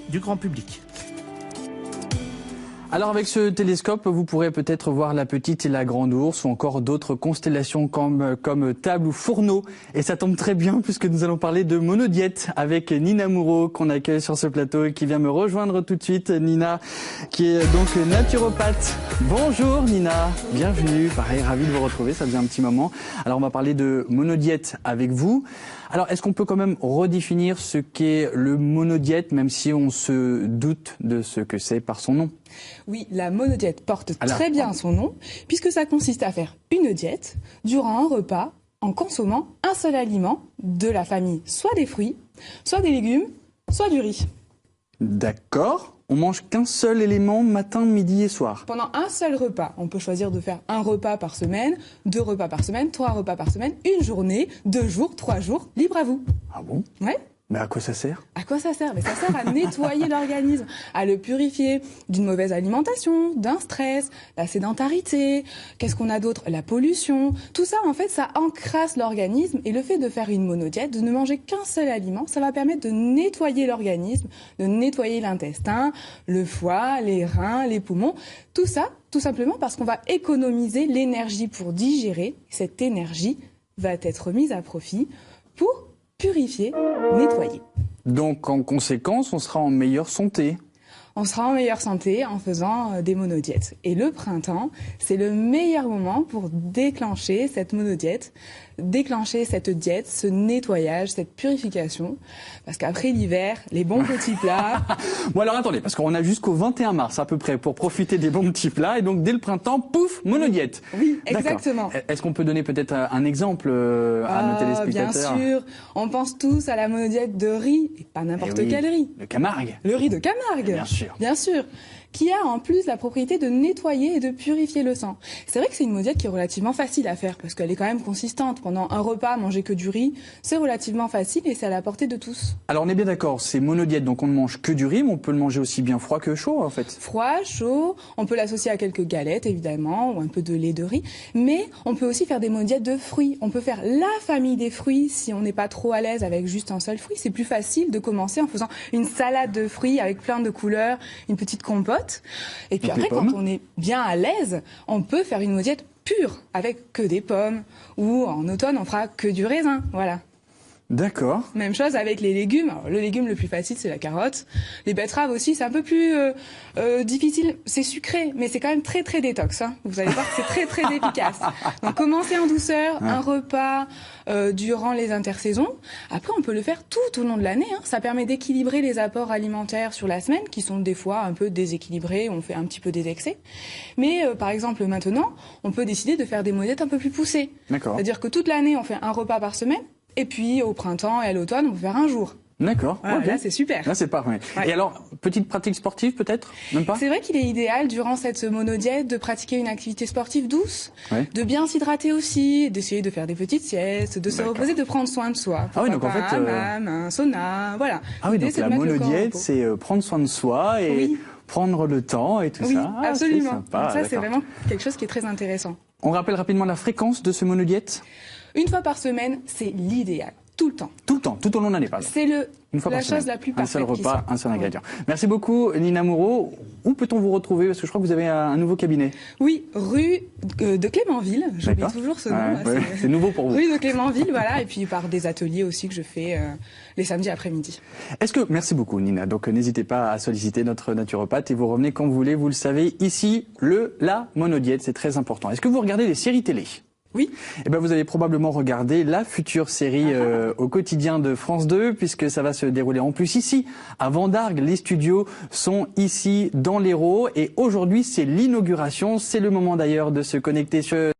du grand public. Alors avec ce télescope, vous pourrez peut-être voir la petite et la grande ours ou encore d'autres constellations comme table ou fourneau. Et ça tombe très bien puisque nous allons parler de monodiète avec Nina Moureau qu'on accueille sur ce plateau et qui vient me rejoindre tout de suite. Nina qui est donc naturopathe. Bonjour Nina, bienvenue. Pareil, ravi de vous retrouver, ça faisait un petit moment. Alors on va parler de monodiète avec vous. Alors, est-ce qu'on peut quand même redéfinir ce qu'est le monodiète, même si on se doute de ce que c'est par son nom? Oui, la monodiète porte très bien son nom, puisque ça consiste à faire une diète durant un repas en consommant un seul aliment de la famille, soit des fruits, soit des légumes, soit du riz. D'accord. On mange qu'un seul élément matin, midi et soir. Pendant un seul repas, on peut choisir de faire un repas par semaine, 2 repas par semaine, 3 repas par semaine, une journée, 2 jours, 3 jours, libre à vous. Ah bon? Ouais. Mais à quoi ça sert? À quoi ça sert? Mais ça sert à nettoyer l'organisme, à le purifier d'une mauvaise alimentation, d'un stress, la sédentarité. Qu'est-ce qu'on a d'autre? La pollution. Tout ça, en fait, ça encrasse l'organisme. Et le fait de faire une monodiète, de ne manger qu'un seul aliment, ça va permettre de nettoyer l'organisme, de nettoyer l'intestin, le foie, les reins, les poumons. Tout ça, tout simplement parce qu'on va économiser l'énergie pour digérer. Cette énergie va être mise à profit pour purifier, nettoyer. Donc en conséquence, on sera en meilleure santé. On sera en meilleure santé en faisant des monodiètes. Et le printemps, c'est le meilleur moment pour déclencher cette monodiète, déclencher cette diète, ce nettoyage, cette purification. Parce qu'après l'hiver, les bons petits plats... Bon alors attendez, parce qu'on a jusqu'au 21 mars à peu près pour profiter des bons petits plats. Et donc dès le printemps, pouf, monodiète. Oui, exactement. Est-ce qu'on peut donner peut-être un exemple à nos téléspectateurs? Bien sûr. On pense tous à la monodiète de riz, et pas n'importe quel riz. Le Camargue. Le riz de Camargue. Bien sûr. Bien sûr, qui a en plus la propriété de nettoyer et de purifier le sang. C'est vrai que c'est une monodiète qui est relativement facile à faire parce qu'elle est quand même consistante. Pendant un repas, manger que du riz, c'est relativement facile et c'est à la portée de tous. Alors on est bien d'accord, c'est monodiète, donc on ne mange que du riz, mais on peut le manger aussi bien froid que chaud en fait. Froid, chaud, on peut l'associer à quelques galettes évidemment, ou un peu de lait de riz, mais on peut aussi faire des monodiètes de fruits. On peut faire la famille des fruits si on n'est pas trop à l'aise avec juste un seul fruit. C'est plus facile de commencer en faisant une salade de fruits avec plein de couleurs, une petite compote. Et puis après, quand on est bien à l'aise, on peut faire une monodiète pure avec que des pommes. Ou en automne, on fera que du raisin. Voilà. D'accord. Même chose avec les légumes. Alors, le légume le plus facile, c'est la carotte. Les betteraves aussi, c'est un peu plus difficile. C'est sucré, mais c'est quand même très très détox. Hein. Vous allez voir que c'est très très efficace. Donc commencez en douceur, un repas durant les intersaisons. Après, on peut le faire tout au long de l'année. Hein. Ça permet d'équilibrer les apports alimentaires sur la semaine, qui sont des fois un peu déséquilibrés. On fait un petit peu des excès. Mais par exemple, maintenant, on peut décider de faire des monodiètes un peu plus poussées. D'accord. C'est-à-dire que toute l'année, on fait un repas par semaine. Et puis, au printemps et à l'automne, on peut faire un jour. D'accord. Voilà, okay. Là, c'est super. Là, c'est parfait. Ouais. Et alors, petite pratique sportive peut-être? Même pas? C'est vrai qu'il est idéal, durant cette monodiète, de pratiquer une activité sportive douce, de bien s'hydrater aussi, d'essayer de faire des petites siestes, de se reposer, de prendre soin de soi. Ah oui, donc en fait... un sauna, voilà. Ah oui, donc la monodiète, c'est prendre soin de soi et prendre le temps et tout ça. Oui, absolument. Sympa, donc ça, c'est vraiment quelque chose qui est très intéressant. On rappelle rapidement la fréquence de ce monodiète? Une fois par semaine, c'est l'idéal. Tout le temps. Tout le temps, tout au long de l'année, pardon. C'est la chose la plus parfaite. Un seul repas, un seul ingrédient. Merci beaucoup, Nina Moureau. Où peut-on vous retrouver? Parce que je crois que vous avez un nouveau cabinet. Oui, rue de Clémenville. J'oublie toujours ce nom. Ouais, c'est nouveau pour vous. Rue de Clémenville, voilà. Et puis par des ateliers aussi que je fais les samedis après-midi. Merci beaucoup, Nina. Donc n'hésitez pas à solliciter notre naturopathe et vous revenez quand vous voulez. Vous le savez, ici, la monodiète, c'est très important. Est-ce que vous regardez les séries télé? Oui. Eh ben, vous avez probablement regardé la future série au quotidien de France 2, puisque ça va se dérouler en plus ici, à Vendargues. Les studios sont ici dans l'Hérault et aujourd'hui, c'est l'inauguration. C'est le moment d'ailleurs de se connecter sur